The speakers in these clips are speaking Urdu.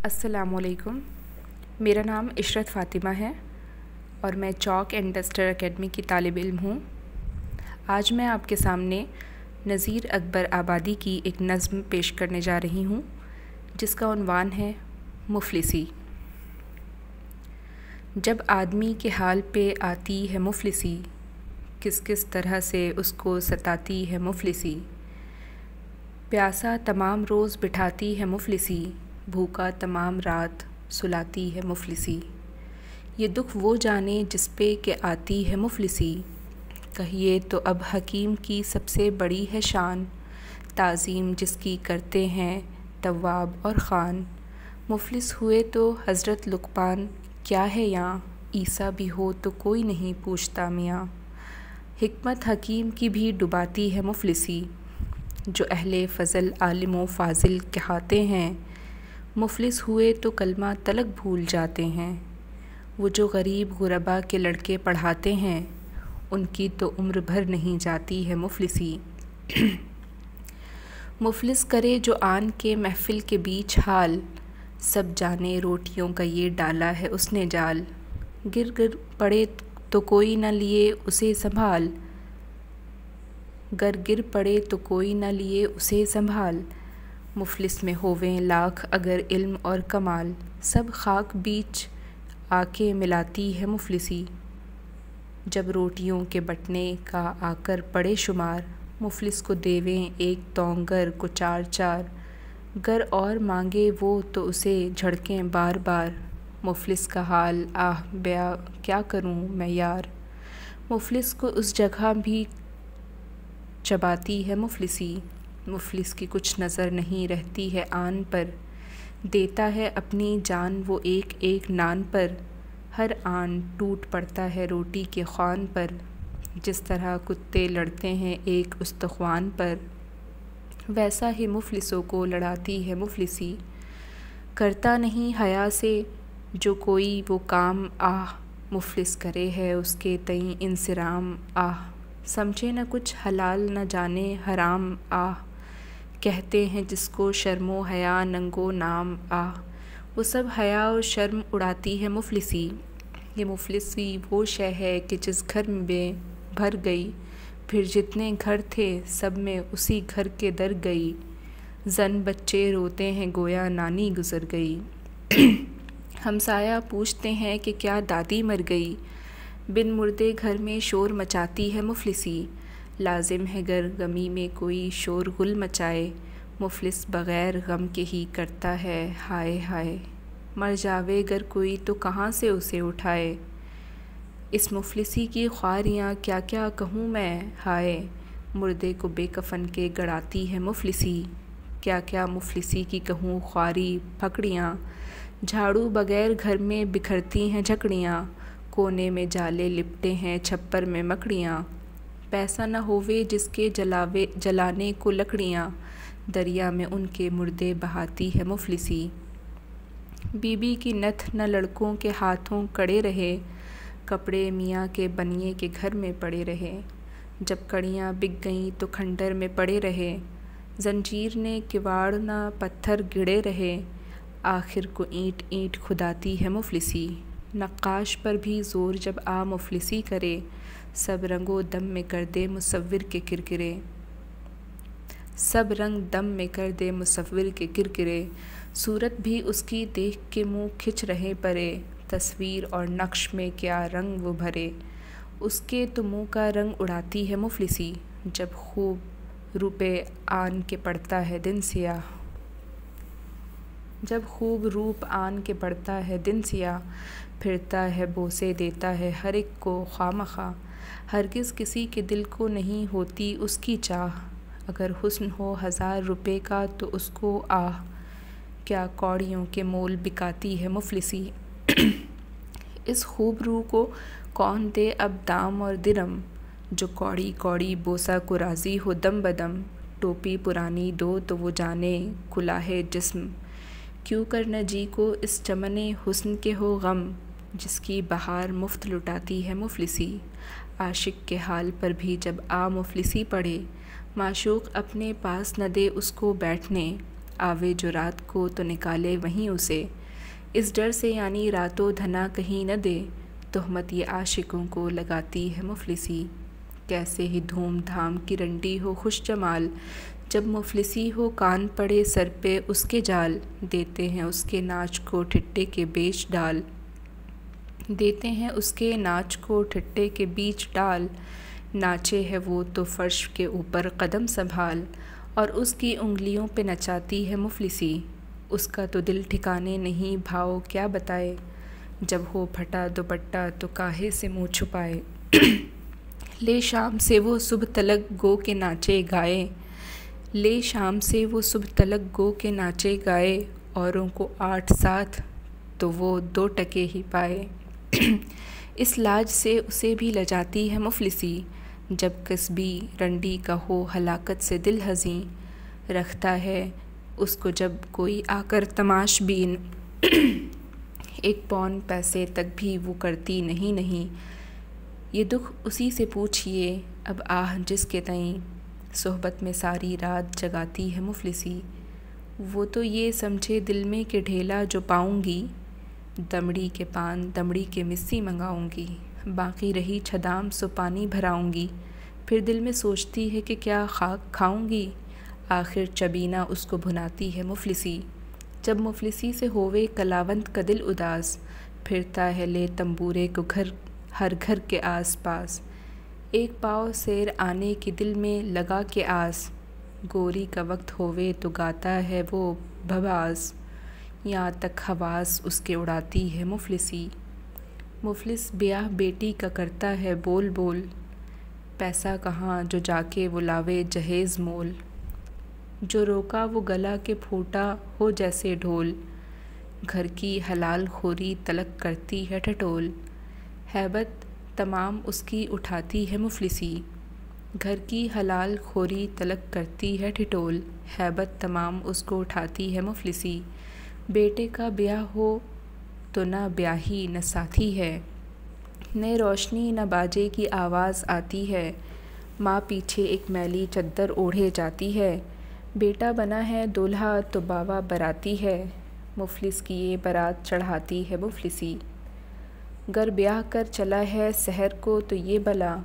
السلام علیکم. میرا نام عشرت فاطمہ ہے اور میں چاک اینڈ ڈسٹر اکیڈمی کی طالب علم ہوں. آج میں آپ کے سامنے نذیر اکبر آبادی کی ایک نظم پیش کرنے جا رہی ہوں جس کا عنوان ہے مفلسی. جب آدمی کے حال پہ آتی ہے مفلسی، کس کس طرح سے اس کو ستاتی ہے مفلسی. پیاسا تمام روز بٹھاتی ہے مفلسی، بھوکا تمام رات سلاتی ہے مفلسی. یہ دکھ وہ جانے جس پہ کہ آتی ہے مفلسی، کہیے تو اب حکیم کی سب سے بڑی ہے شان، تعظیم جس کی کرتے ہیں تواب اور خان. مفلس ہوئے تو حضرت لقمان کیا ہے یاں، عیسیٰ بھی ہو تو کوئی نہیں پوچھتا میاں. حکمت حکیم کی بھی ڈباتی ہے مفلسی، جو اہل فضل عالم و فاضل کہاتے ہیں. مفلس ہوئے تو کلمہ تلک بھول جاتے ہیں، وہ جو غریب غربا کے لڑکے پڑھاتے ہیں، ان کی تو عمر بھر نہیں جاتی ہے مفلسی. مفلس کرے جو آن کے محفل کے بیچ حال، سب جانے روٹیوں کا یہ ڈالا ہے اس نے جال. گر پڑے تو کوئی نہ لیے اسے سنبھال، گر پڑے تو کوئی نہ لیے اسے سنبھال. مفلس میں ہوویں لاکھ اگر علم اور کمال، سب خاک بیچ آ کے ملاتی ہے مفلسی. جب روٹیوں کے بٹنے کا آ کر پڑے شمار، مفلس کو دیویں ایک تون گر کو چار چار. گر اور مانگے وہ تو اسے جھڑکیں بار بار، مفلس کا حال آہ بیاں کیا کروں میں یار. مفلس کو اس جگہ بھی چباتی ہے مفلسی، مفلس کی کچھ نظر نہیں رہتی ہے آن پر. دیتا ہے اپنی جان وہ ایک ایک نان پر، ہر آن ٹوٹ پڑتا ہے روٹی کے خوان پر. جس طرح کتے لڑتے ہیں ایک استخوان پر، ویسا ہی مفلسوں کو لڑاتی ہے مفلسی. کرتا نہیں حیا سے جو کوئی وہ کام، آہ مفلس کرے ہے اس کے تئیں انصرام. آہ سمجھے نہ کچھ حلال نہ جانے حرام. آہ کہتے ہیں جس کو شرم و حیا ننگ و نام. آہ وہ سب حیا و شرم اڑاتی ہے مفلسی. یہ مفلسی وہ شے ہے کہ جس گھر میں بھر گئی، پھر جتنے گھر تھے سب میں اسی گھر کے در گئی. زن بچے روتے ہیں گویا نانی گزر گئی، ہمسایہ پوچھتے ہیں کہ کیا دادی مر گئی. بن مردے گھر میں شور مچاتی ہے مفلسی، لازم ہے گر غمی میں کوئی شور غل مچائے. مفلس بغیر غم کے ہی کرتا ہے ہائے ہائے، مر جاوے گر کوئی تو کہاں سے اسے اٹھائے. اس مفلسی کی خواریاں کیا کیا کہوں میں ہائے، مردے کو بے کفن کے گڑاتی ہے مفلسی. کیا کیا مفلسی کی کہوں خواری پھکڑیاں، جھاڑو بغیر گھر میں بکھرتی ہیں جھکڑیاں. کونے میں جالے لپٹے ہیں چھپر میں مکڑیاں، پیسہ نہ ہووے جس کے جلانے کو لکڑیاں. دریا میں ان کے مردے بہاتی ہے مفلسی. بی کی نتھ نہ لڑکوں کے ہاتھوں کڑے رہے، کپڑے میاں کے بنیے کے گھر میں پڑے رہے. جب کڑیاں بک گئیں تو کھنڈر میں پڑے رہے، زنجیر نے کواڑ نہ پتھر گڑے رہے. آخر کو اینٹ اینٹ کھداتی ہے مفلسی. نقاش پر بھی زور جب آ مفلسی کرے، سب رنگ و دم میں کر دے مصور کے کرکرے. سب رنگ دم میں کر دے مصور کے کرکرے. صورت بھی اس کی دیکھ کے منہ کھچ رہے پرے، تصویر اور نقش میں کیا رنگ وہ بھرے. اس کے تو منہ کا رنگ اڑاتی ہے مفلسی، جب خوب روپے آن کے پڑتا ہے دن سیاہ. جب خوب روپ آن کے پڑتا ہے دن سیاہ، پھرتا ہے بوسے دیتا ہے ہر ایک کو خواہ مخواہ. ہرگز کسی کے دل کو نہیں ہوتی اس کی چاہ، اگر حسن ہو 1000 روپے کا تو اس کو آہ. کیا کوڑیوں کے مول بکاتی ہے مفلسی، اس خوب روح کو کون دے اب دام اور درم. جو کوڑی کوڑی بوسہ کو راضی ہو دم بدم، ٹوپی پرانی دو تو وہ جانے کلاہے جسم. کیوں کر نہ جی کو اس چمن حسن کے ہو غم، جس کی بہار مفت لٹاتی ہے مفلسی. عاشق کے حال پر بھی جب آ مفلسی پڑے، معشوق اپنے پاس نہ دے اس کو بیٹھنے. آوے جو رات کو تو نکالے وہیں اسے، اس ڈر سے یعنی راتوں دھنا کہیں نہ دے، تہمت یہ عاشقوں کو لگاتی ہے مفلسی۔ کیسے ہی دھوم دھام کی رنڈی ہو خوش جمال، جب مفلسی ہو کان پڑے سر پہ اس کے جال، دیتے ہیں اس کے ناچ کو ٹھٹے کے بیچ ڈال، دیتے ہیں اس کے ناچ کو ٹھٹے کے بیچ ڈال، ناچے ہے وہ تو فرش کے اوپر قدم سنبھال، اور اس کی انگلیوں پہ نچاتی ہے مفلسی، اس کا تو دل ٹھکانے نہیں بھاؤ کیا بتائے، جب ہو پھٹا دوپٹہ تو کاہے سے منہ چھپائے، لے شام سے وہ صبح تلک گو کے ناچے گائے، لے شام سے وہ صبح تلک گو کے ناچے گائے، اوروں کو 8 ساتھ تو وہ 2 ٹکے ہی پائے، اس لاج سے اسے بھی لجاتی ہے مفلسی، جب کسبی رنڈی کا ہو ہلاکت سے دل حزین، رکھتا ہے اس کو جب کوئی آ کر تماش بین، 1 پون پیسے تک بھی وہ کرتی نہیں، یہ دکھ اسی سے پوچھئے اب آہ جس کے تئیں، صحبت میں ساری رات جگاتی ہے مفلسی، وہ تو یہ سمجھے دل میں کہ ڈھیلا جو پاؤں گی، دمڑی کے پان دمڑی کے مسی منگاؤں گی، باقی رہی چھدام سو پانی بھراؤں گی، پھر دل میں سوچتی ہے کہ کیا خاک کھاؤں گی، آخر چبینہ اس کو بھناتی ہے مفلسی، جب مفلسی سے ہووے کلاوند کا دل اداس، پھرتا ہے لے تنبورے کو ہر گھر کے آس پاس، 1 پاؤ سیر آنے کی دل میں لگا کے آس، گوری کا وقت ہووے تو گاتا ہے وہ بھباز، یہاں تک حواس اس کے اڑاتی ہے مفلسی، مفلس بیاہ بیٹی کا کرتا ہے بول بول، پیسہ کہاں جو جا کے وہ لاوے جہیز مول، جو روکا وہ گلا کے پھوٹا ہو جیسے ڈھول، گھر کی حلال خوری تلک کرتی ہے ٹھٹول، ہیبت تمام اس کی اٹھاتی ہے مفلسی، گھر کی حلال خوری تلک کرتی ہے ٹھٹول، ہیبت تمام اس کو اٹھاتی ہے مفلسی، بیٹے کا بیاہ ہو تو نہ بیاہی نہ ساتھی ہے، نہ روشنی نہ باجے کی آواز آتی ہے، ماں پیچھے ایک میلی چادر اوڑھے جاتی ہے، بیٹا بنا ہے دولہا تو باوا براتی ہے، مفلس کی یہ بارات چڑھاتی ہے مفلسی، گر بیاہ کر چلا ہے سحر کو تو یہ بلا،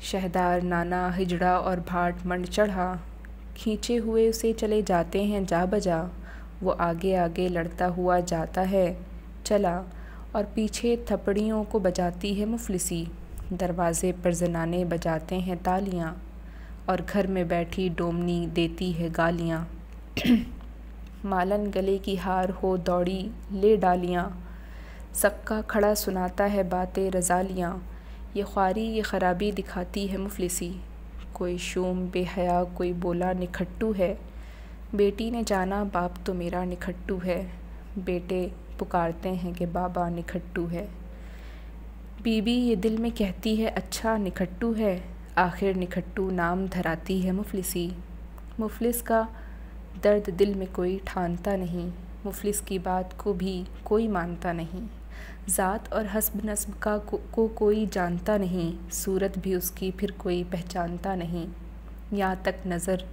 شہدار نانا ہجڑا اور بھاٹ منڈ چڑھا، کھینچے ہوئے اسے چلے جاتے ہیں جا بجا، وہ آگے آگے لڑتا ہوا جاتا ہے چلا، اور پیچھے تھپڑیوں کو بجاتی ہے مفلسی، دروازے پر زنانے بجاتے ہیں تالیاں، اور گھر میں بیٹھی ڈومنی دیتی ہے گالیاں، مالن گلے کی ہار ہو دوڑی لے ڈالیاں، سکا کھڑا سناتا ہے باتیں رزالیاں، یہ خواری یہ خرابی دکھاتی ہے مفلسی، کوئی شوم بے حیا کوئی بولا نکھٹو ہے، بیٹی نے جانا باپ تو میرا نکھٹو ہے، بیٹے پکارتے ہیں کہ بابا نکھٹو ہے، بی بی یہ دل میں کہتی ہے اچھا نکھٹو ہے، آخر نکھٹو نام دھراتی ہے مفلسی، مفلس کا درد دل میں کوئی ٹھانتا نہیں، مفلس کی بات کو بھی کوئی مانتا نہیں، ذات اور حسب نسب کو کوئی جانتا نہیں، صورت بھی اس کی پھر کوئی پہچانتا نہیں، یہاں تک نظر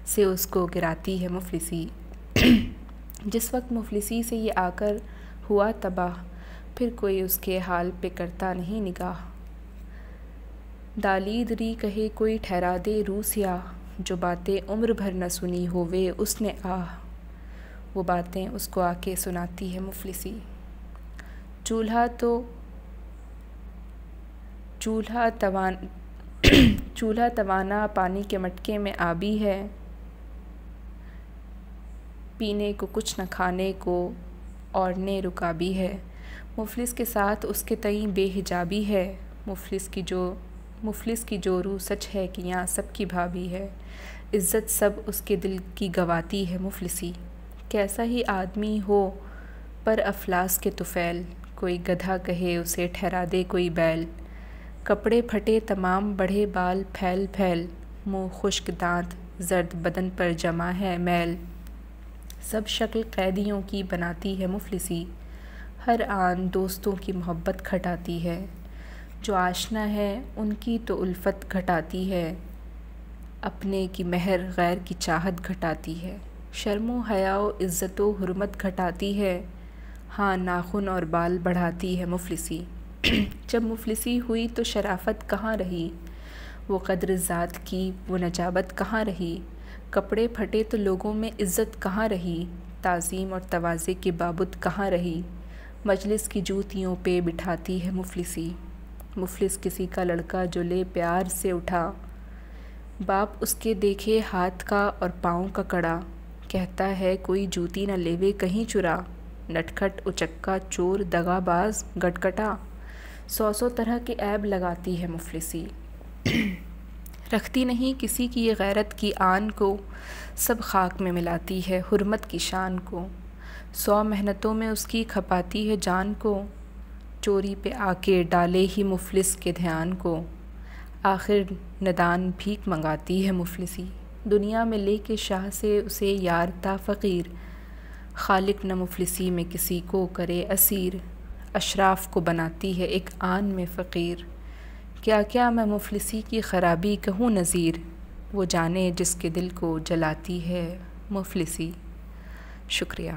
سے اس کو گراتی ہے مفلسی، جس وقت مفلسی سے یہ آ کر ہوا تباہ، پھر کوئی اس کے حال پہ کرتا نہیں نگاہ، دالید ری کہے کوئی ٹھہرا دے رو سیاہ، جو باتیں عمر بھر نہ سنی ہووے اس نے آہ، وہ باتیں اس کو آ کے سناتی ہے مفلسی، چولہا توانا پانی کے مٹکے میں آبی ہے، پینے کو کچھ نہ کھانے کو اوڑھنے رکابی ہے، مفلس کے ساتھ اس کے تئیں بے حجابی ہے، مفلس کی جورو سچ ہے کہ یہاں سب کی بھابی ہے، عزت سب اس کے دل کی گواتی ہے مفلسی، کیسا ہی آدمی ہو پر افلاس کے طفیل، کوئی گدھا کہے اسے ٹھہرا دے کوئی بیل، کپڑے پھٹے تمام بڑھے بال پھیل پھیل، منہ خشک دانت زرد بدن پر جمع ہے میل، سب شکل قیدیوں کی بناتی ہے مفلسی، ہر آن دوستوں کی محبت کھٹاتی ہے، جو آشنا ہے ان کی تو الفت گھٹاتی ہے، اپنے کی مہر غیر کی چاہت گھٹاتی ہے۔ شرم و حیا و عزت و حرمت گھٹاتی ہے، ہاں ناخن اور بال بڑھاتی ہے مفلسی۔ جب مفلسی ہوئی تو شرافت کہاں رہی، وہ قدر ذات کی وہ نجابت کہاں رہی، کپڑے پھٹے تو لوگوں میں عزت کہاں رہی، تعظیم اور تواضع کی بابت کہاں رہی، مجلس کی جوتیوں پہ بٹھاتی ہے مفلسی۔ مفلس کسی کا لڑکا جو لے پیار سے اٹھا، باپ اس کے دیکھے ہاتھ کا اور پاؤں کا کڑا، کہتا ہے کوئی جوتی نہ لیوے کہیں چرا، نٹکھٹ اچکا چور دغا باز گٹگٹا، 100 طرح کے عیب لگاتی ہے مفلسی۔ رکھتی نہیں کسی کی یہ غیرت کی آن کو، سب خاک میں ملاتی ہے حرمت کی شان کو، 100 محنتوں میں اس کی کھپاتی ہے جان کو، چوری پہ آ کے ڈالے ہی مفلس کے دھیان کو، آخر ندان بھیک منگاتی ہے مفلسی۔ دنیا میں لے کے شاہ سے اسے یار تھا فقیر، خالق نہ مفلسی میں کسی کو کرے اسیر، اشراف کو بناتی ہے ایک آن میں فقیر، کیا کیا میں مفلسی کی خرابی کہوں نذیر، وہ جانے جس کے دل کو جلاتی ہے مفلسی۔ شکریہ۔